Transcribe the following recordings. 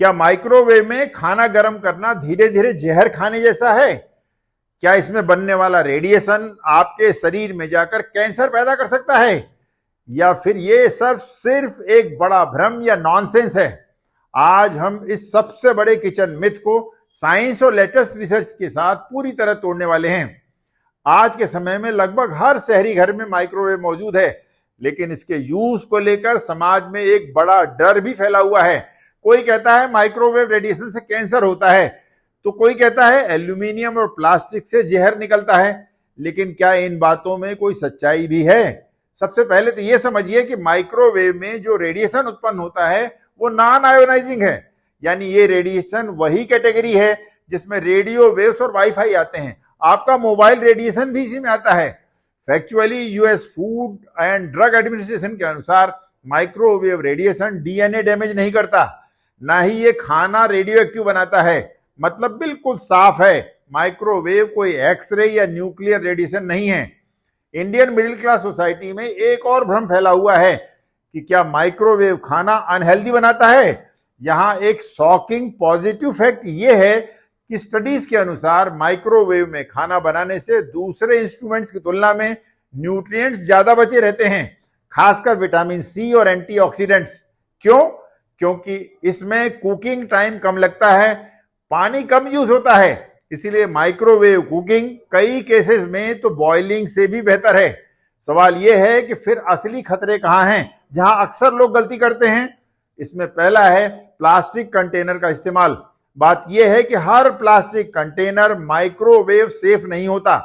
क्या माइक्रोवेव में खाना गर्म करना धीरे धीरे जहर खाने जैसा है? क्या इसमें बनने वाला रेडिएशन आपके शरीर में जाकर कैंसर पैदा कर सकता है? या फिर ये सब सिर्फ एक बड़ा भ्रम या नॉनसेंस है? आज हम इस सबसे बड़े किचन मिथ को साइंस और लेटेस्ट रिसर्च के साथ पूरी तरह तोड़ने वाले हैं। आज के समय में लगभग हर शहरी घर में माइक्रोवेव मौजूद है, लेकिन इसके यूज को लेकर समाज में एक बड़ा डर भी फैला हुआ है। कोई कहता है माइक्रोवेव रेडिएशन से कैंसर होता है, तो कोई कहता है एल्यूमिनियम और प्लास्टिक से जहर निकलता है। लेकिन क्या इन बातों में कोई सच्चाई भी है? सबसे पहले तो यह समझिए कि माइक्रोवेव में जो रेडिएशन उत्पन्न होता है वो नॉन आयोनाइजिंग है, यानी ये रेडिएशन वही कैटेगरी है जिसमें रेडियो वेव्स और वाईफाई आते हैं। आपका मोबाइल रेडिएशन भी इसी में आता है। Factually US food and drug administration के अनुसार माइक्रोवेव रेडिएशन डीएनए डैमेज नहीं करता, ना ही ये खाना रेडियो एक्टिव बनाता है। मतलब बिल्कुल साफ है, माइक्रोवेव कोई एक्सरे या न्यूक्लियर रेडिएशन नहीं है। इंडियन मिडिल क्लास सोसाइटी में एक और भ्रम फैला हुआ है कि क्या माइक्रोवेव खाना अनहेल्दी बनाता है। यहां एक शॉकिंग पॉजिटिव फैक्ट यह है कि स्टडीज के अनुसार माइक्रोवेव में खाना बनाने से दूसरे इंस्ट्रूमेंट्स की तुलना में न्यूट्रिएंट्स ज्यादा बचे रहते हैं, खासकर विटामिन सी और एंटीऑक्सीडेंट्स। क्यों? क्योंकि इसमें कुकिंग टाइम कम लगता है, पानी कम यूज होता है। इसीलिए माइक्रोवेव कुकिंग कई केसेस में तो बॉइलिंग से भी बेहतर है। सवाल यह है कि फिर असली खतरे कहां हैं, जहां अक्सर लोग गलती करते हैं। इसमें पहला है प्लास्टिक कंटेनर का इस्तेमाल। बात यह है कि हर प्लास्टिक कंटेनर माइक्रोवेव सेफ नहीं होता,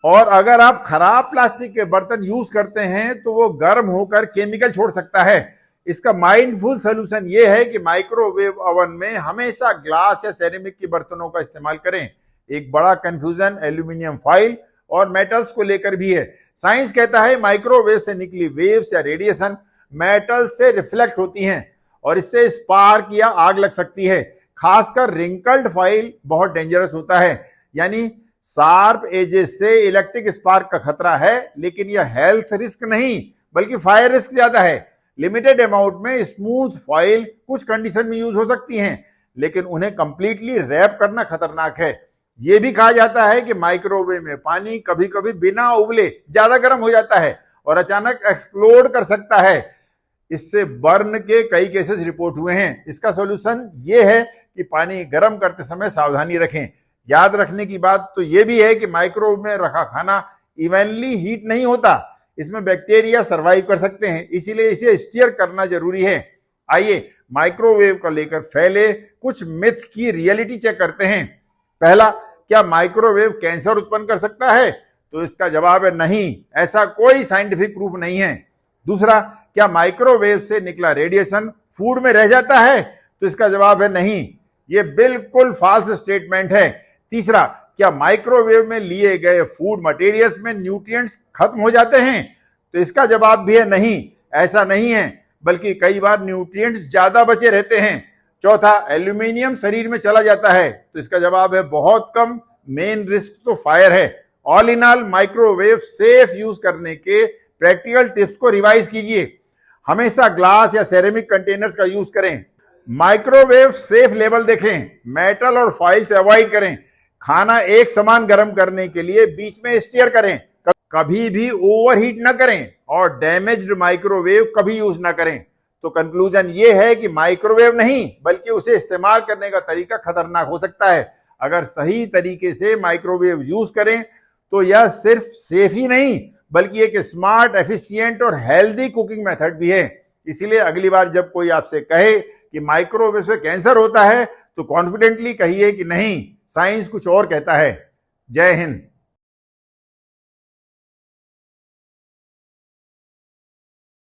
और अगर आप खराब प्लास्टिक के बर्तन यूज करते हैं तो वो गर्म होकर केमिकल छोड़ सकता है। इसका माइंडफुल सलूशन यह है कि माइक्रोवेव ओवन में हमेशा ग्लास या सेरेमिक के बर्तनों का इस्तेमाल करें। एक बड़ा कंफ्यूजन एल्यूमिनियम फॉइल और मेटल्स को लेकर भी है। साइंस कहता है माइक्रोवेव से निकली वेव्स या रेडिएशन मेटल से रिफ्लेक्ट होती हैं और इससे स्पार्क या आग लग सकती है। खासकर रिंकल्ड फॉइल बहुत डेंजरस होता है, यानी शार्प एजेस से इलेक्ट्रिक स्पार्क का खतरा है, लेकिन यह हेल्थ रिस्क नहीं बल्कि फायर रिस्क ज्यादा है। लिमिटेड अमाउंट में स्मूथ फॉइल कुछ कंडीशन में यूज हो सकती हैं, लेकिन उन्हें कंप्लीटली रैप करना खतरनाक है। यह भी कहा जाता है कि माइक्रोवेव में पानी कभी कभी बिना उबले ज्यादा गर्म हो जाता है और अचानक एक्सप्लोड कर सकता है। इससे बर्न के कई केसेस रिपोर्ट हुए हैं। इसका सॉल्यूशन यह है कि पानी गर्म करते समय सावधानी रखें। याद रखने की बात तो यह भी है कि माइक्रोवेव में रखा खाना इवनली हीट नहीं होता, इसमें बैक्टीरिया सर्वाइव कर सकते हैं, इसीलिए इसे स्टीयर करना जरूरी है। आइए माइक्रोवेव को लेकर फैले कुछ मिथ की रियलिटी चेक करते हैं। पहला, क्या माइक्रोवेव कैंसर उत्पन्न कर सकता है? तो इसका जवाब है नहीं, ऐसा कोई साइंटिफिक प्रूफ नहीं है। दूसरा, क्या माइक्रोवेव से निकला रेडिएशन फूड में रह जाता है? तो इसका जवाब है नहीं, यह बिल्कुल फॉल्स स्टेटमेंट है। तीसरा, क्या माइक्रोवेव में लिए गए फूड मटेरियल्स में न्यूट्रिएंट्स खत्म हो जाते हैं? तो इसका जवाब भी है नहीं, ऐसा नहीं है, बल्कि कई बार न्यूट्रिएंट्स ज्यादा बचे रहते हैं। चौथा, एल्यूमिनियम शरीर में चला जाता है? तो इसका जवाब है बहुत कम, मेन रिस्क तो फायर है। All in all, microwave safe use करने के प्रैक्टिकल टिप्स को रिवाइज कीजिए। हमेशा ग्लास या सेरेमिक कंटेनर्स का यूज करें। माइक्रोवेव सेफ लेवल देखें। मेटल और फॉइल से अवॉइड करें। खाना एक समान गर्म करने के लिए बीच में स्टीयर करें। कभी भी ओवरहीट न करें और डैमेज्ड माइक्रोवेव कभी यूज न करें। तो कंक्लूजन ये है कि माइक्रोवेव नहीं बल्कि उसे इस्तेमाल करने का तरीका खतरनाक हो सकता है। अगर सही तरीके से माइक्रोवेव यूज करें तो यह सिर्फ सेफ ही नहीं बल्कि एक स्मार्ट, एफिशिएंट और हेल्दी कुकिंग मेथड भी है। इसीलिए अगली बार जब कोई आपसे कहे कि माइक्रोवेव से कैंसर होता है तो कॉन्फिडेंटली कहिए कि नहीं, साइंस कुछ और कहता है। जय हिंद।